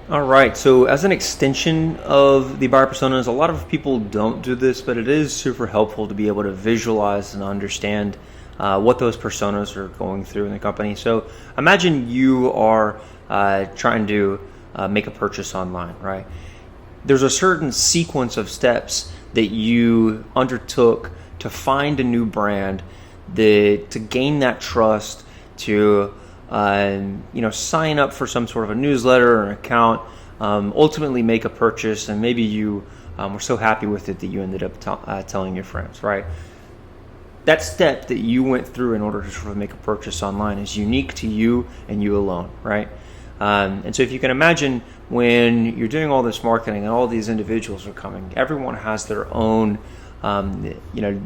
All right. So, as an extension of the buyer personas, a lot of people don't do this, but it is super helpful to be able to visualize and understand what those personas are going through in the company. So, imagine you are trying to make a purchase online, right? There's a certain sequence of steps that you undertook to find a new brand, to gain that trust, to sign up for some sort of a newsletter or an account, ultimately make a purchase, and maybe you were so happy with it that you ended up telling your friends, right? That step that you went through in order to sort of make a purchase online is unique to you and you alone, right? And so if you can imagine when you're doing all this marketing and all these individuals are coming, everyone has their own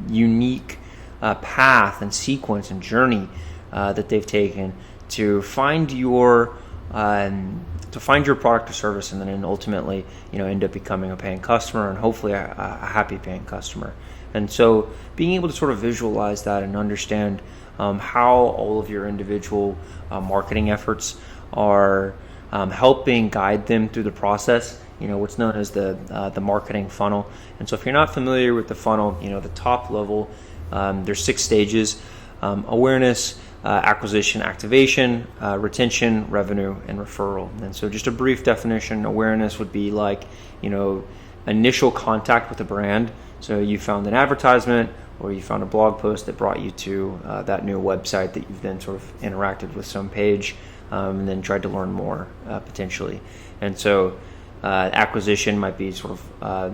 unique path and sequence and journey that they've taken to find your product or service, and then ultimately end up becoming a paying customer, and hopefully a happy paying customer. And so being able to sort of visualize that and understand how all of your individual marketing efforts are helping guide them through the process, what's known as the marketing funnel. And so if you're not familiar with the funnel, the top level, there's 6 stages: awareness, acquisition, activation, retention, revenue, and referral. And so just a brief definition: awareness would be like, initial contact with a brand. So you found an advertisement or you found a blog post that brought you to that new website that you've then sort of interacted with some page, and then tried to learn more potentially. And so acquisition might be sort of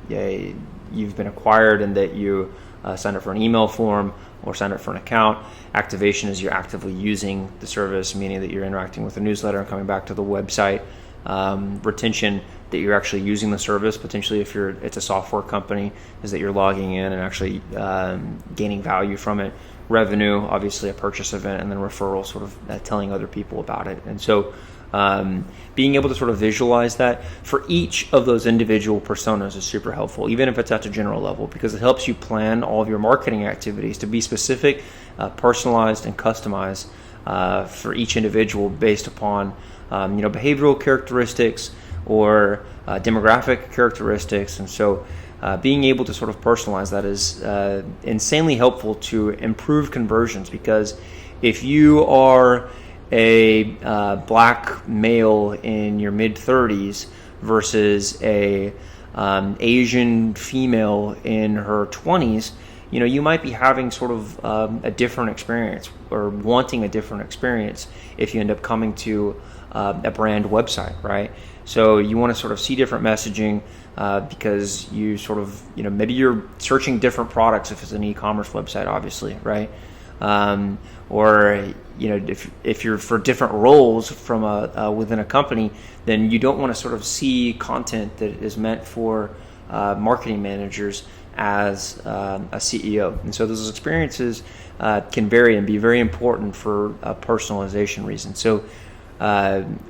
you've been acquired and that you signed up for an email form or signed up for an account. Activation is you're actively using the service, meaning that you're interacting with the newsletter and coming back to the website. Retention, that you're actually using the service, potentially if it's a software company, is that you're logging in and actually gaining value from it. Revenue, obviously a purchase event, and then referral, sort of telling other people about it. And so being able to sort of visualize that for each of those individual personas is super helpful, even if it's at the general level, because it helps you plan all of your marketing activities to be specific, personalized, and customized for each individual based upon behavioral characteristics or demographic characteristics. And so being able to sort of personalize that is insanely helpful to improve conversions, because if you are a black male in your mid-30s versus a Asian female in her 20s, you might be having sort of a different experience or wanting a different experience if you end up coming to a brand website, right? So you want to sort of see different messaging because you sort of, maybe you're searching different products if it's an e-commerce website, obviously, right? Or if you're for different roles from within a company, then you don't want to sort of see content that is meant for marketing managers as a CEO. And so those experiences can vary and be very important for personalization reasons. So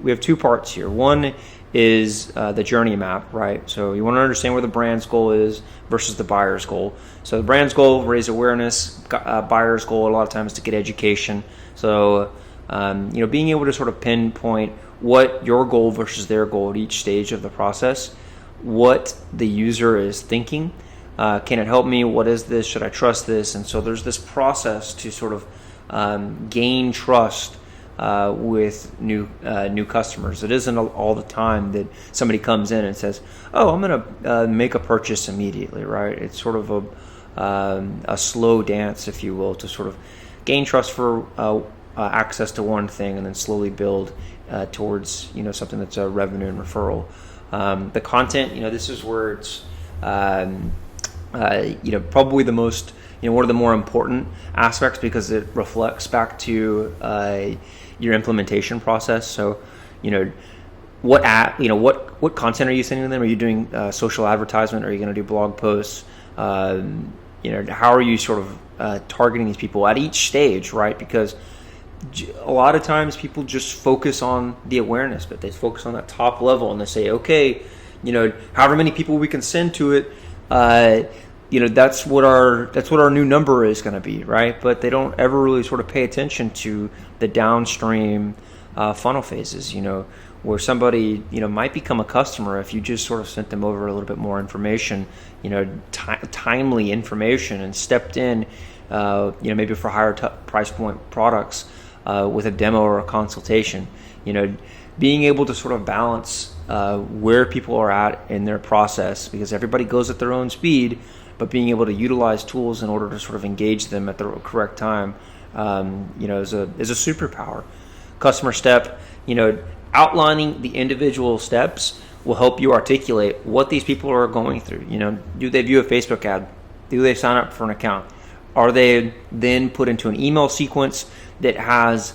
we have 2 parts here. One is the journey map, right? So you want to understand where the brand's goal is versus the buyer's goal. So the brand's goal, raise awareness. Buyer's goal, a lot of times, to get education. So being able to sort of pinpoint what your goal versus their goal at each stage of the process, what the user is thinking. Can it help me? What is this? Should I trust this? And so there's this process to sort of gain trust with new customers. It isn't all the time that somebody comes in and says, "Oh, I'm going to make a purchase immediately," right? It's sort of a slow dance, if you will, to sort of gain trust for access to one thing, and then slowly build towards something that's a revenue and referral. The content, this is where it's probably the most, one of the more important aspects, because it reflects back to your implementation process. So, what content are you sending them? Are you doing social advertisement? Are you going to do blog posts? How are you sort of targeting these people at each stage, right? Because a lot of times people just focus on the awareness, but they focus on that top level and they say, okay, however many people we can send to it, that's what our new number is going to be, right? But they don't ever really sort of pay attention to the downstream funnel phases. where somebody, might become a customer if you just sort of sent them over a little bit more information, timely information, and stepped in, maybe for higher price point products with a demo or a consultation. Being able to sort of balance where people are at in their process, because everybody goes at their own speed, but being able to utilize tools in order to sort of engage them at the correct time, is a superpower. Customer step, outlining the individual steps will help you articulate what these people are going through. Do they view a Facebook ad? Do they sign up for an account? Are they then put into an email sequence that has,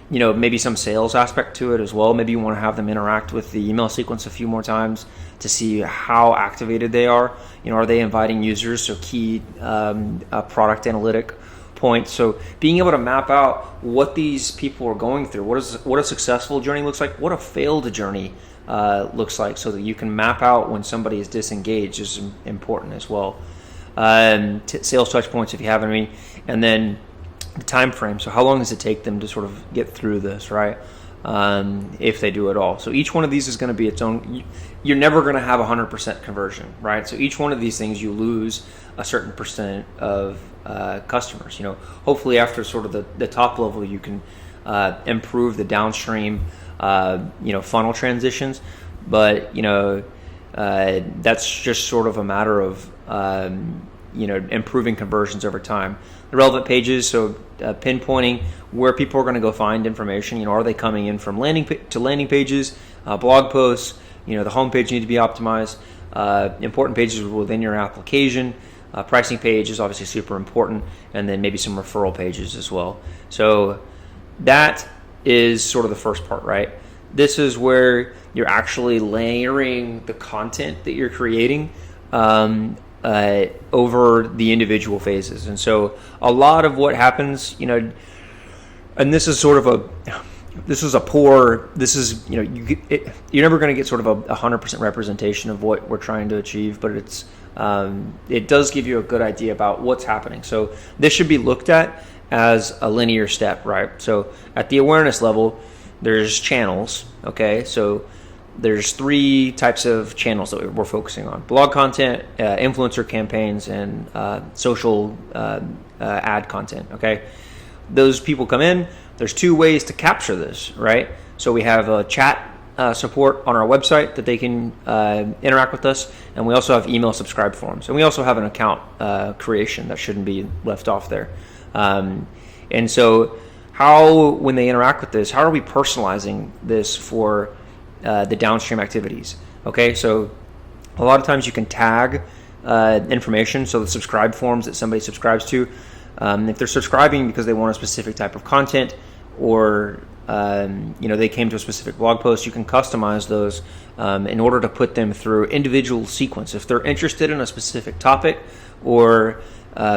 maybe some sales aspect to it as well? Maybe you want to have them interact with the email sequence a few more times to see how activated they are. Are they inviting users? So key product analytic points. So being able to map out what these people are going through, what a successful journey looks like, what a failed journey looks like, so that you can map out when somebody is disengaged is important as well. Sales touch points, if you have any, and then the time frame. So how long does it take them to sort of get through this, right? If they do at all. So each one of these is going to be its own. You're never going to have 100% conversion, right? So each one of these things, you lose a certain percent of customers. Hopefully after sort of the top level, you can improve the downstream, funnel transitions. But that's just sort of a matter of improving conversions over time. The relevant pages, so pinpointing where people are going to go find information. Are they coming in from landing pages, blog posts? The homepage need to be optimized. Important pages within your application. Pricing page is obviously super important, and then maybe some referral pages as well. So that is sort of the first part, right? This is where you're actually layering the content that you're creating over the individual phases. And so a lot of what happens, and this is sort of you're never going to get sort of a 100% representation of what we're trying to achieve, but it does give you a good idea about what's happening. So this should be looked at as a linear step, right? So at the awareness level, there's channels, okay? So there's 3 types of channels that we're focusing on: blog content, influencer campaigns, and social ad content, okay? Those people come in. There's 2 ways to capture this, right? So we have a chat support on our website that they can interact with us, and we also have email subscribe forms, and we also have an account creation that shouldn't be left off there. And so when they interact with this, how are we personalizing this for the downstream activities? Okay, so a lot of times you can tag information, so the subscribe forms that somebody subscribes to, if they're subscribing because they want a specific type of content, or they came to a specific blog post, you can customize those in order to put them through individual sequence. If they're interested in a specific topic, or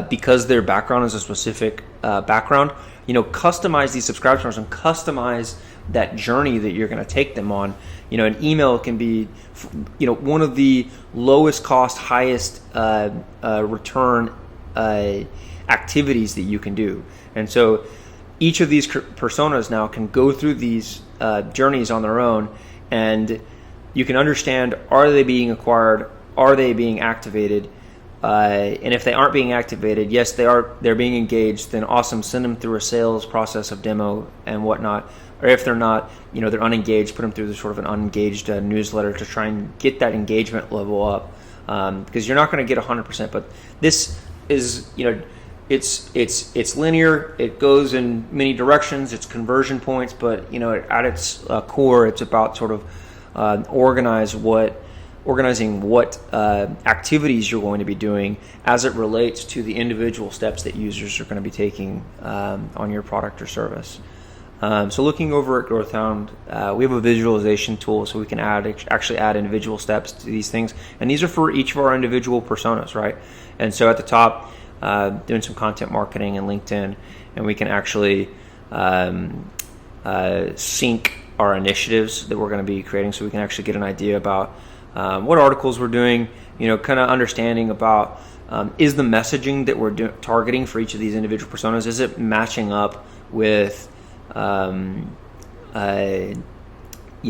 because their background is a specific background, customize these subscribe forms and customize that journey that you're going to take them on. An email can be, one of the lowest cost, highest return activities that you can do. And so each of these personas now can go through these journeys on their own, and you can understand, are they being acquired? Are they being activated? And if they aren't being activated, yes, they're being engaged, then awesome, send them through a sales process of demo and whatnot. Or if they're not, they're unengaged, put them through sort of an unengaged newsletter to try and get that engagement level up. Because you're not going to get 100%, but this is, it's linear. It goes in many directions. It's conversion points, but at its core, it's about sort of organizing what activities you're going to be doing as it relates to the individual steps that users are going to be taking on your product or service. So looking over at GrowthHound, we have a visualization tool, so we can actually add individual steps to these things, and these are for each of our individual personas, right? And so at the top, doing some content marketing and LinkedIn, and we can actually sync our initiatives that we're going to be creating, so we can actually get an idea about what articles we're doing, kind of understanding about is the messaging that we're targeting for each of these individual personas, is it matching up with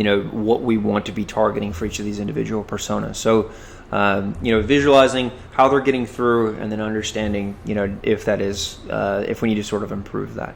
what we want to be targeting for each of these individual personas. So, visualizing how they're getting through, and then understanding, if that is, if we need to sort of improve that.